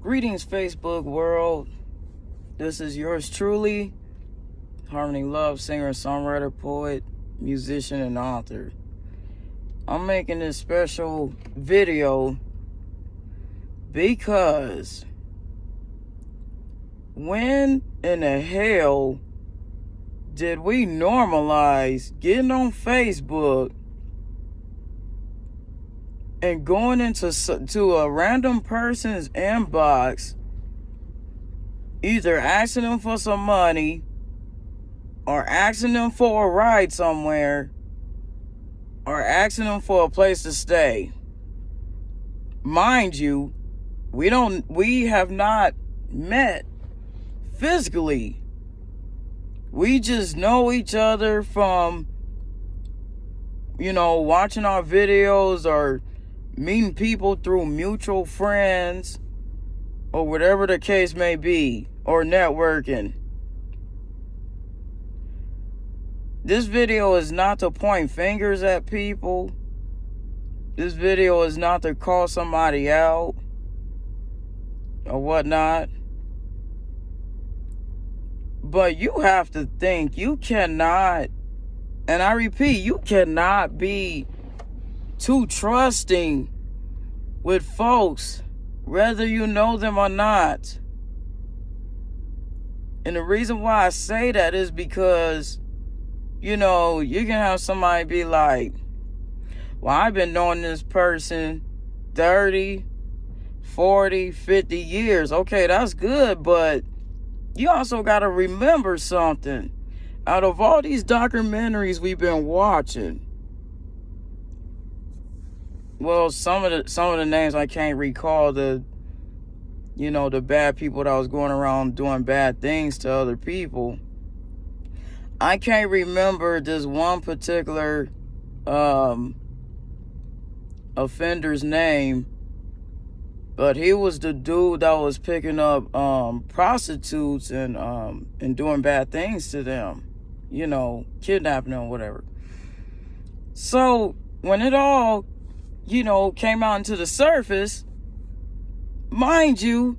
Greetings, Facebook world. This is yours truly, Harmony Love, singer, songwriter, poet, musician, and author. I'm making this special video because when in the hell did we normalize getting on Facebook and going into a random person's inbox, either asking them for some money or asking them for a ride somewhere or asking them for a place to stay? Mind you, we have not met physically. We just know each other from, watching our videos or meeting people through mutual friends or whatever the case may be, or networking. This video is not to point fingers at people. This video is not to call somebody out or whatnot. But you have to think, you cannot, and I repeat, you cannot be too trusting with folks, whether you know them or not. And the reason why I say that is because, you can have somebody be like, well, I've been knowing this person 30, 40, 50 years. Okay, that's good, but you also got to remember something. Out of all these documentaries we've been watching, well, some of the names I can't recall, the bad people that was going around doing bad things to other people. I can't remember this one particular offender's name, but he was the dude that was picking up prostitutes and doing bad things to them, kidnapping them, whatever. So when it all came out into the surface, mind you,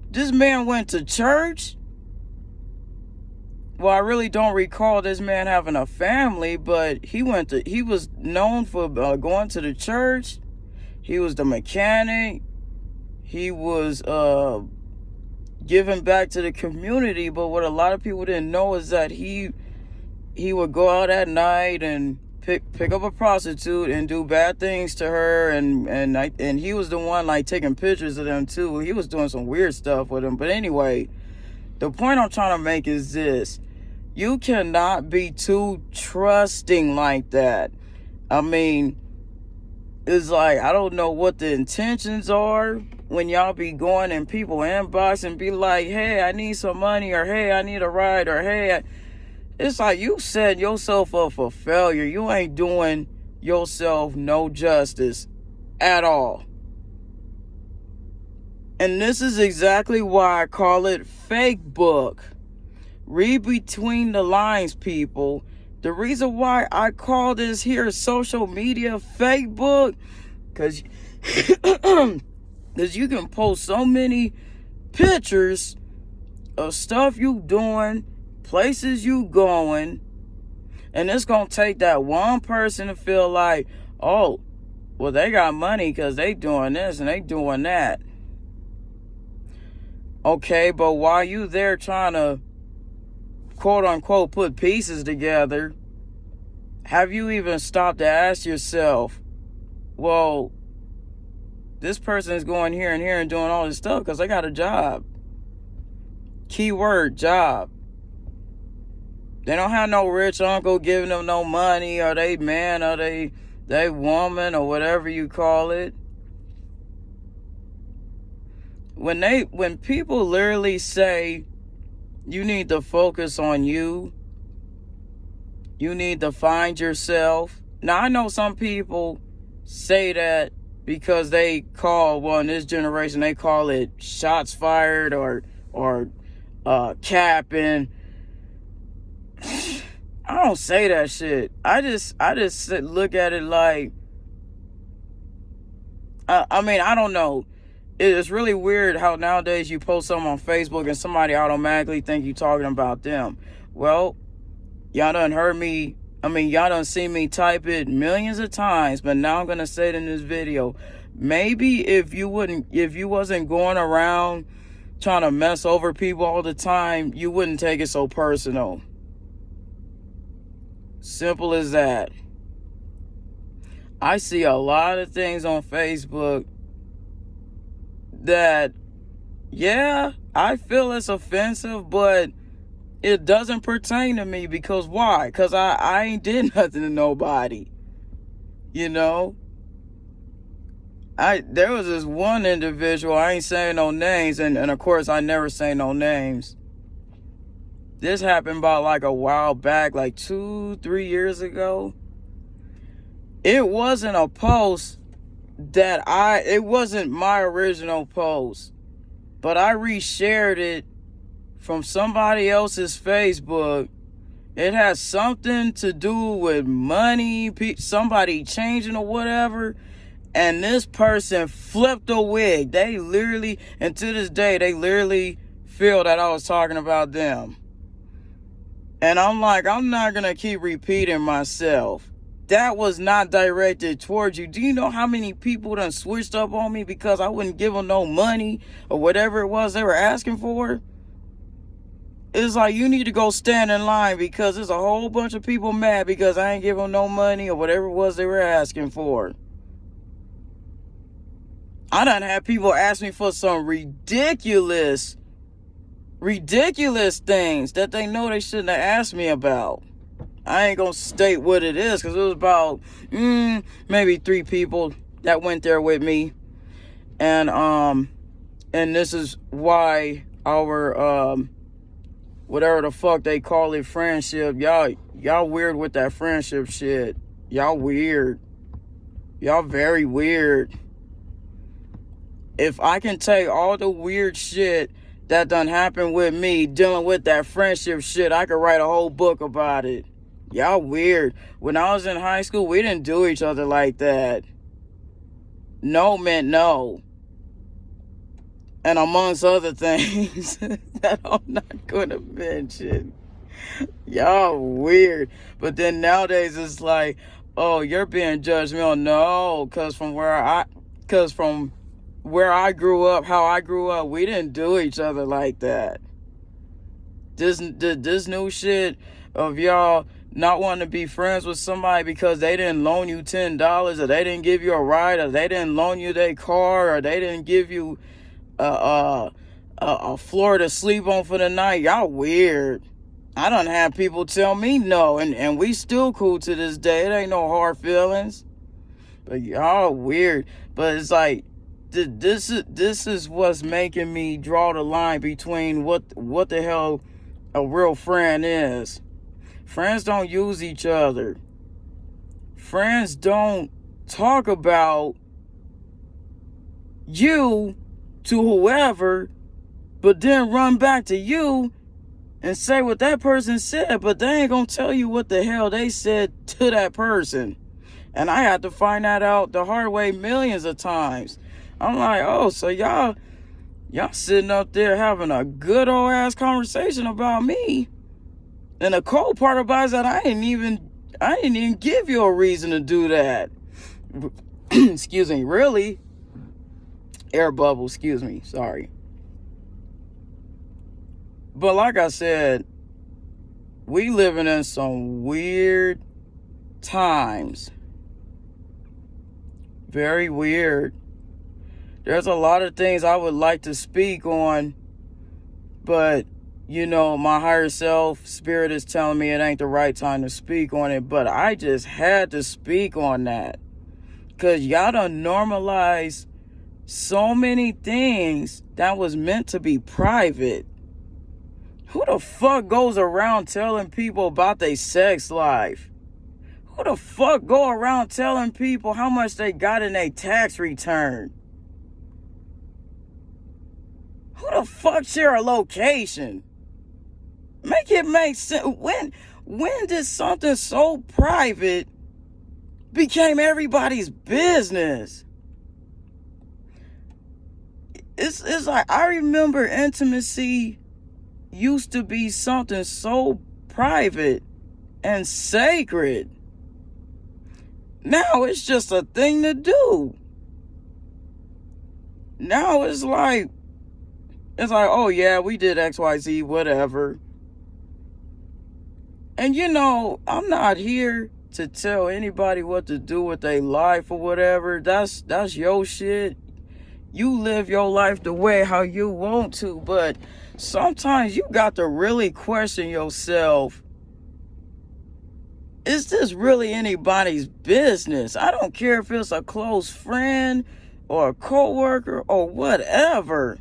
this man went to church. Well, I really don't recall this man having a family, but he was known for going to the church. He was the mechanic. He was giving back to the community. But what a lot of people didn't know is that he would go out at night and pick up a prostitute and do bad things to her, and he was the one taking pictures of them too. He was doing some weird stuff with them. But anyway, the point I'm trying to make is this: you cannot be too trusting like that. I mean, it's like, I don't know what the intentions are when y'all be going in people inbox and be like, hey, I need some money, or hey, I need a ride, or hey, it's like you set yourself up for failure. You ain't doing yourself no justice at all. And this is exactly why I call it fake book. Read between the lines, people. The reason why I call this here social media fake book, because you can post so many pictures of stuff you doing, places you going, and it's going to take that one person to feel like, oh, well, they got money because they doing this and they doing that. Okay, but while you there trying to quote unquote put pieces together, have you even stopped to ask yourself, well, this person is going here and here and doing all this stuff because they got a job. Keyword, job. They don't have no rich uncle giving them no money, or they man, or they woman, or whatever you call it. When people literally say you need to focus on you, you need to find yourself. Now, I know some people say that because they in this generation, they call it shots fired or capping. I don't say that shit. I just look at it like, I mean, I don't know. it's really weird how nowadays you post something on Facebook and somebody automatically think you talking about them. Well, y'all done heard me. I mean, y'all done seen me type it millions of times, but now I'm gonna say it in this video. Maybe if you wasn't going around trying to mess over people all the time, you wouldn't take it so personal. Simple as that. I see a lot of things on Facebook that, yeah, I feel it's offensive, but it doesn't pertain to me. Because why? Because I ain't did nothing to nobody. You know? There was this one individual, I ain't saying no names, and of course I never say no names. This happened about like a while back, like 2-3 years ago. It wasn't a post it wasn't my original post, but I reshared it from somebody else's Facebook. It has something to do with money, somebody changing or whatever. And this person flipped a wig. They literally, and to this day, they literally feel that I was talking about them. And I'm like, I'm not going to keep repeating myself. That was not directed towards you. Do you know how many people done switched up on me because I wouldn't give them no money or whatever it was they were asking for? It's like, you need to go stand in line because there's a whole bunch of people mad because I ain't give them no money or whatever it was they were asking for. I done had people ask me for some ridiculous things that they know they shouldn't have asked me about. I ain't gonna state what it is because it was about maybe 3 people that went there with me. And this is why our whatever the fuck they call it, friendship, y'all weird with that friendship shit. Y'all weird. Y'all very weird. If I can take all the weird shit that done happened with me dealing with that friendship shit, I could write a whole book about it. Y'all weird. When I was in high school, we didn't do each other like that. No meant no. And amongst other things that I'm not going to mention. Y'all weird. But then nowadays it's like, oh, you're being judgmental. No, because from where I grew up, how I grew up, we didn't do each other like that. This new shit of y'all not wanting to be friends with somebody because they didn't loan you $10, or they didn't give you a ride, or they didn't loan you their car, or they didn't give you a floor to sleep on for the night. Y'all weird. I done had people tell me no, and we still cool to this day. It ain't no hard feelings. But y'all weird. But it's like, this is what's making me draw the line between what the hell a real friend is. Friends don't use each other. Friends don't talk about you to whoever, but then run back to you and say what that person said, but they ain't gonna tell you what the hell they said to that person. And I had to find that out the hard way millions of times. I'm like, oh, so y'all sitting up there having a good old ass conversation about me. And the cold part about it is that I didn't even give you a reason to do that. Excuse me, really? Air bubble, excuse me, sorry. But like I said, we living in some weird times. Very weird. There's a lot of things I would like to speak on, but you know, my higher self, spirit is telling me it ain't the right time to speak on it, but I just had to speak on that. Because y'all done normalized so many things that was meant to be private. Who the fuck goes around telling people about their sex life? Who the fuck go around telling people how much they got in their tax return? Who the fuck share a location? Make it make sense. When did something so private became everybody's business? it's like, I remember intimacy used to be something so private and sacred. Now it's just a thing to do. Now it's like, oh yeah, we did XYZ, whatever. And I'm not here to tell anybody what to do with their life or whatever. That's your shit. You live your life the way how you want to, but sometimes you got to really question yourself. Is this really anybody's business? I don't care if it's a close friend or a coworker or whatever.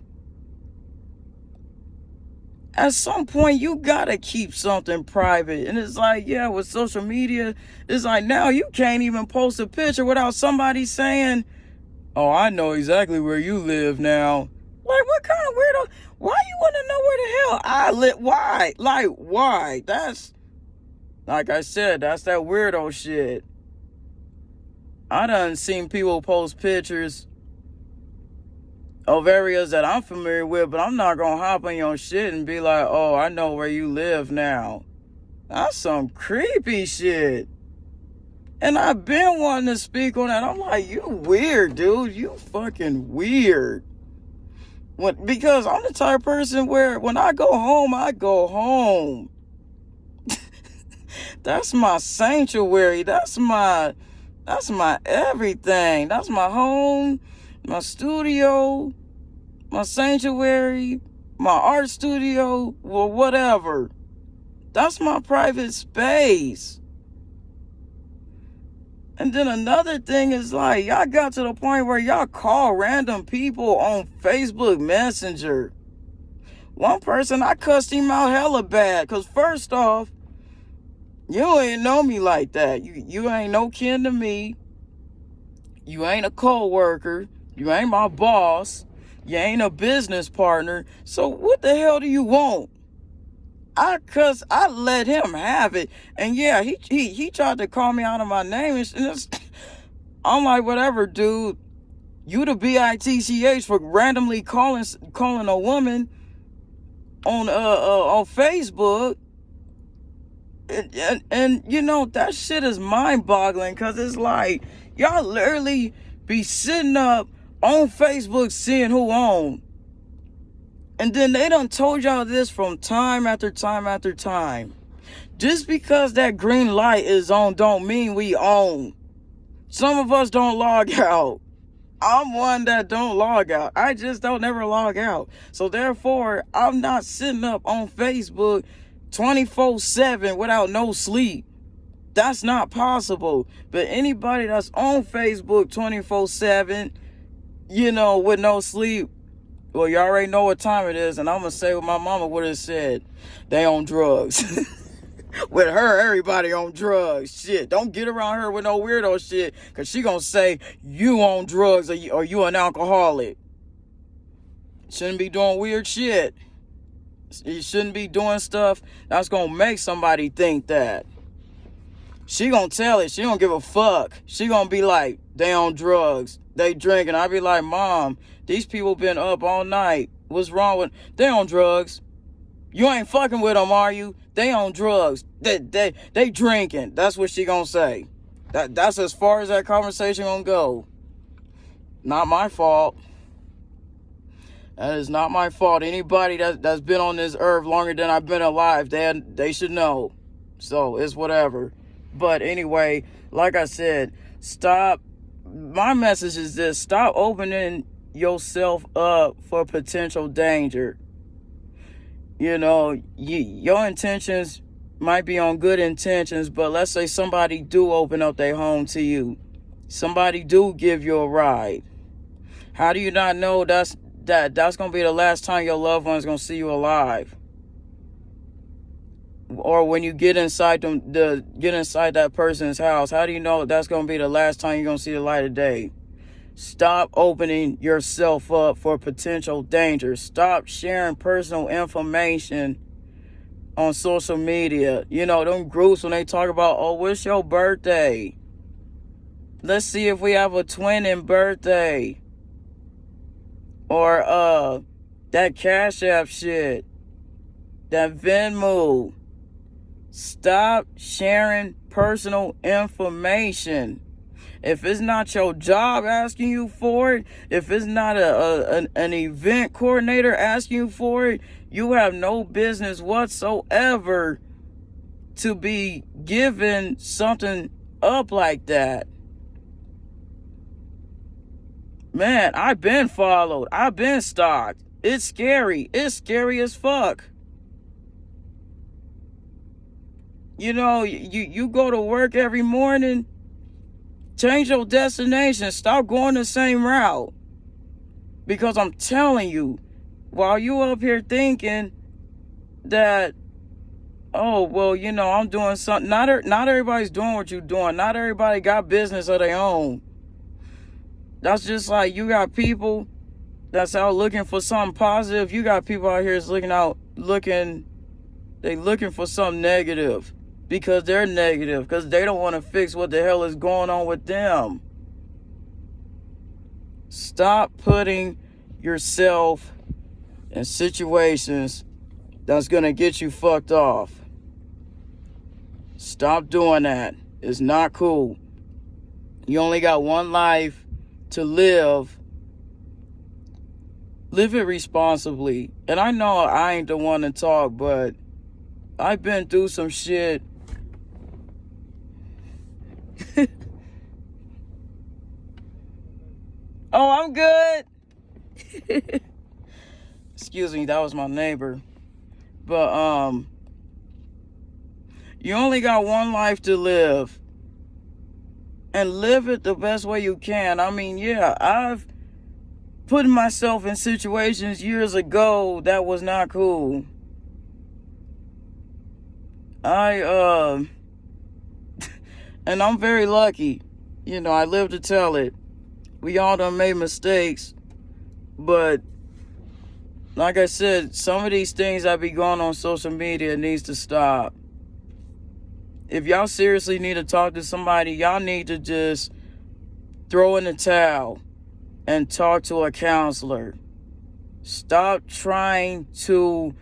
At some point, you gotta keep something private. And it's like, yeah, with social media, it's like now you can't even post a picture without somebody saying, oh, I know exactly where you live now. Like, what kind of weirdo? Why you want to know where the hell I live? Why? Like, why? That's, like I said, that's that weirdo shit. I done seen people post pictures of areas that I'm familiar with, but I'm not gonna hop on your shit and be like, oh, I know where you live now. That's some creepy shit. And I've been wanting to speak on that. I'm like, you weird, dude. You fucking weird. Because I'm the type of person where when I go home, I go home. That's my sanctuary. That's my everything. That's my home, my studio, my sanctuary, my art studio, or whatever. That's my private space. And then another thing is like, y'all got to the point where y'all call random people on Facebook Messenger. One person, I cussed him out hella bad. Because first off, you ain't know me like that. You ain't no kin to me. You ain't a co-worker. You ain't my boss. You ain't a business partner. So what the hell do you want? I let him have it. And yeah, he tried to call me out of my name. And I'm like, whatever, dude. You the bitch for randomly calling a woman on Facebook. And that shit is mind-boggling, because it's like, y'all literally be sitting up on Facebook seeing who on. And then they done told y'all this from time after time after time. Just because that green light is on don't mean we own. Some of us don't log out. I'm one that don't log out. I just don't ever log out. So therefore, I'm not sitting up on Facebook 24/7 without no sleep. That's not possible. But anybody that's on Facebook 24/7, with no sleep, well, you already know what time it is, and I'm going to say what my mama would have said. They on drugs. With her, everybody on drugs. Shit, don't get around her with no weirdo shit, because she going to say you on drugs or you an alcoholic. Shouldn't be doing weird shit. You shouldn't be doing stuff that's going to make somebody think that. She going to tell it. She don't give a fuck. She going to be like, they on drugs. They drinking. I be like, Mom, these people been up all night. What's wrong with... They on drugs. You ain't fucking with them, are you? They on drugs. They drinking. That's what she gonna say. That's as far as that conversation gonna go. Not my fault. That is not my fault. Anybody that's been on this earth longer than I've been alive, they should know. So it's whatever. But anyway, like I said, stop. My message is this: stop opening yourself up for potential danger. Your intentions might be on good intentions, but let's say somebody do open up their home to you. Somebody do give you a ride. That do you not know that's going to be the last time your loved one's going to see you alive? Or when you get inside that person's house, how do you know that's going to be the last time you're going to see the light of day? Stop opening yourself up for potential danger. Stop sharing personal information on social media. Them groups, when they talk about, oh, what's your birthday? Let's see if we have a twinning birthday. or that Cash App shit, that Venmo. Stop sharing personal information. If it's not your job asking you for it, if it's not an event coordinator asking you for it, you have no business whatsoever to be giving something up like that. Man, I've been followed. I've been stalked. It's scary. It's scary as fuck. You know, you go to work every morning, change your destination, stop going the same route. Because I'm telling you, while you up here thinking that, oh, well, you know, I'm doing something, not everybody's doing what you're doing. Not everybody got business of their own. That's just like you got people that's out looking for something positive. You got people out here that's looking for something negative. Because they're negative, because they don't want to fix what the hell is going on with them. Stop putting yourself in situations that's going to get you fucked off. Stop doing that. It's not cool. You only got one life to live. Live it responsibly. And I know I ain't the one to talk, but I've been through some shit. Oh, I'm good. Excuse me, that was my neighbor. But you only got one life to live. And live it the best way you can. I mean, yeah, I've put myself in situations years ago that was not cool. And I'm very lucky. You know, I live to tell it. We all done made mistakes. But like I said, some of these things that be going on social media needs to stop. If y'all seriously need to talk to somebody, y'all need to just throw in the towel and talk to a counselor. Stop trying to...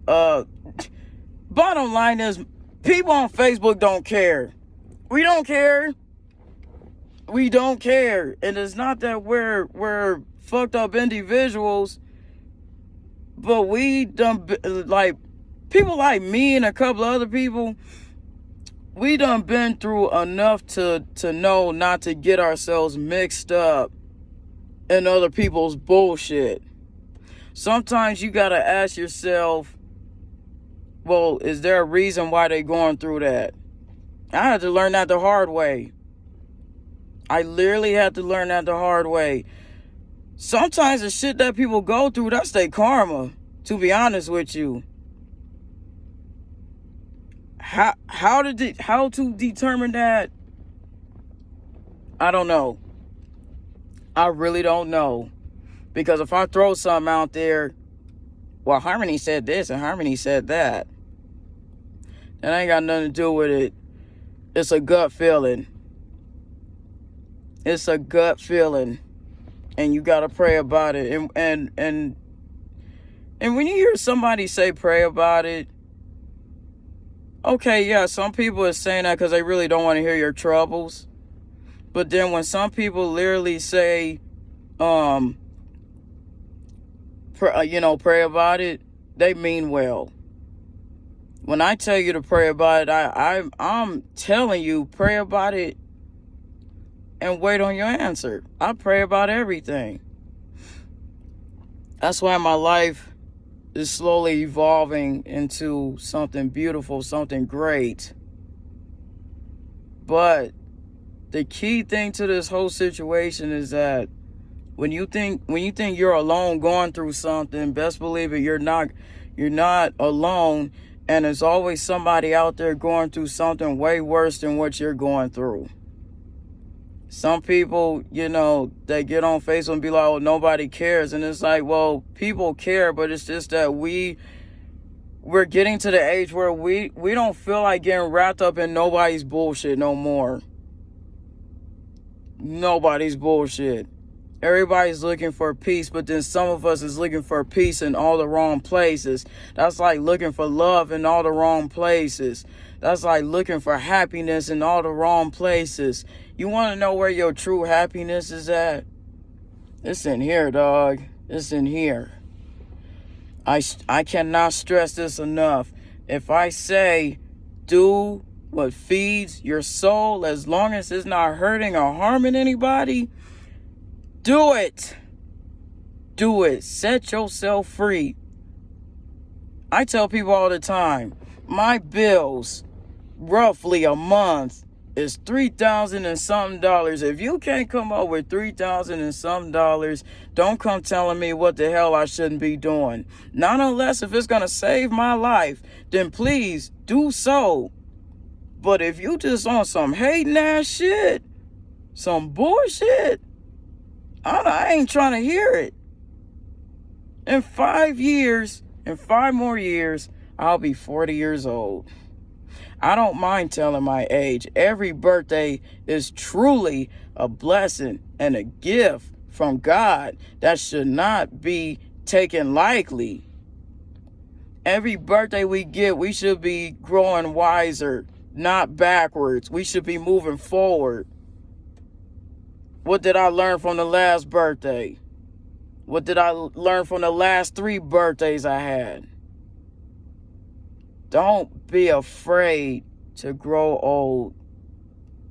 Bottom line is, people on Facebook don't care. We don't care. We don't care. And it's not that we're fucked up individuals, but we done, like, people like me and a couple of other people, we done been through enough to know not to get ourselves mixed up in other people's bullshit. Sometimes you gotta ask yourself, well, is there a reason why they going through that? I had to learn that the hard way. I literally had to learn that the hard way. Sometimes the shit that people go through, that's their karma, to be honest with you. How to determine that? I don't know. I really don't know. Because if I throw something out there, well, Harmony said this and Harmony said that, that ain't got nothing to do with it. It's a gut feeling. It's a gut feeling. And you gotta pray about it. And when you hear somebody say pray about it, okay, yeah, some people are saying that because they really don't want to hear your troubles. But then when some people literally say, pray about it, they mean well. When I tell you to pray about it, I'm telling you, pray about it and wait on your answer. I pray about everything. That's why my life is slowly evolving into something beautiful, something great. But the key thing to this whole situation is that when you think you're alone going through something, best believe it, you're not alone, and there's always somebody out there going through something way worse than what you're going through. Some people, they get on Facebook and be like, oh, nobody cares. And it's like, well, people care, but it's just that we're getting to the age where we don't feel like getting wrapped up in nobody's bullshit no more. Nobody's bullshit. Everybody's looking for peace, but then some of us is looking for peace in all the wrong places. That's like looking for love in all the wrong places. That's like looking for happiness in all the wrong places. You want to know where your true happiness is at? It's in here, dog. It's in here. I cannot stress this enough. If I say do what feeds your soul, as long as it's not hurting or harming anybody, do it. Do it. Set yourself free. I tell people all the time, my bills, roughly a month, is $3,000 and something dollars. If you can't come up with $3,000 and something dollars, don't come telling me what the hell I shouldn't be doing. Not unless if it's gonna save my life, then please do so. But if you just on some hating ass shit, some bullshit, I ain't trying to hear it. In 5 years, in 5 more years, I'll be 40 years old. I don't mind telling my age. Every birthday is truly a blessing and a gift from God that should not be taken lightly. Every birthday we get, we should be growing wiser, not backwards. We should be moving forward. What did I learn from the last birthday? What did I learn from the last 3 birthdays I had? Don't be afraid to grow old.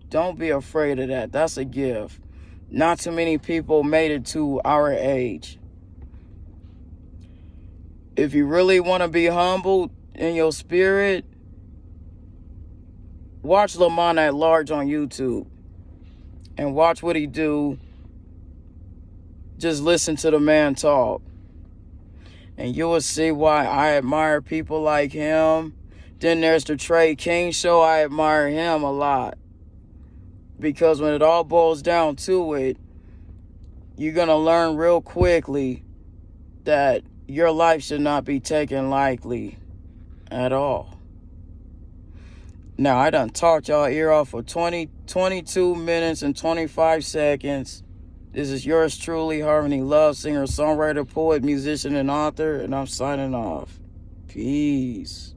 Don't be afraid of that. That's a gift. Not too many people made it to our age. If you really want to be humbled in your spirit, watch Lamont at Large on YouTube and watch what he do. Just listen to the man talk. And you will see why I admire people like him. Then there's the Trey King Show. I admire him a lot. Because when it all boils down to it, you're going to learn real quickly that your life should not be taken lightly at all. Now, I done talked y'all ear off for 22 minutes and 25 seconds. This is yours truly, Harmony Love, singer, songwriter, poet, musician, and author, and I'm signing off. Peace.